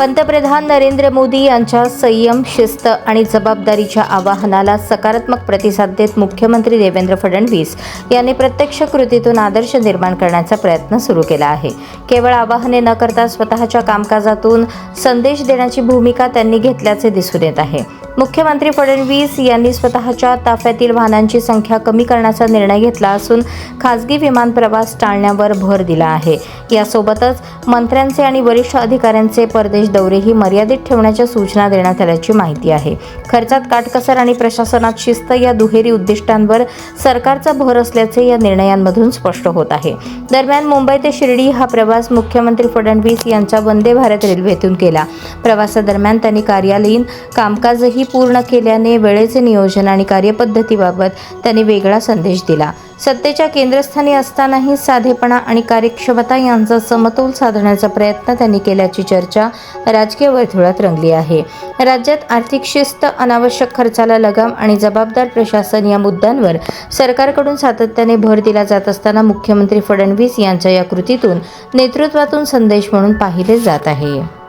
पंतप्रधान नरेंद्र मोदी यांच्या संयम, शिस्त आणि जबाबदारीच्या आवाहनाला सकारात्मक प्रतिसाद देत मुख्यमंत्री देवेंद्र फडणवीस यांनी प्रत्यक्ष कृतीतून आदर्श निर्माण करण्याचा प्रयत्न सुरू केला आहे. केवळ आवाहने न करता स्वतःच्या कामकाजातून संदेश देण्याची भूमिका त्यांनी घेतल्याचे दिसून येत आहे. मुख्यमंत्री फडणवीस यांनी स्वतःच्या ताफ्यातील वाहनांची संख्या कमी करण्याचा निर्णय घेतला असून खासगी विमान प्रवास टाळण्यावर भर दिला आहे. यासोबतच मंत्र्यांचे आणि वरिष्ठ अधिकाऱ्यांचे परदेश दौरेही मर्यादित ठेवण्याच्या सूचना देण्यात आल्याची माहिती आहे. खर्चात काटकसर आणि प्रशासनात शिस्त या दुहेरी उद्दिष्टांवर सरकारचा भर असल्याचे या निर्णयांमधून स्पष्ट होत आहे. दरम्यान मुंबई ते शिर्डी हा प्रवास मुख्यमंत्री फडणवीस यांच्या वंदे भारत रेल्वेतून केला. प्रवासादरम्यान त्यांनी कार्यालयीन कामकाजही पूर्ण केल्याने वेळेचे नियोजन आणि कार्यपद्धतीबाबत त्यांनी वेगळा संदेश दिला. सत्तेच्या केंद्रस्थानी असतानाही साधेपणा आणि कार्यक्षमता यांचा समतोल साधण्याचा प्रयत्न त्यांनी केल्याची चर्चा राजकीय वर्तुळात रंगली आहे. राज्यात आर्थिक शिस्त, अनावश्यक खर्चाला लगाम आणि जबाबदार प्रशासन या मुद्द्यांवर सरकारकडून सातत्याने भर दिला जात असताना मुख्यमंत्री फडणवीस यांच्या या कृतीतून नेतृत्वातून संदेश म्हणून पाहिले जात आहे.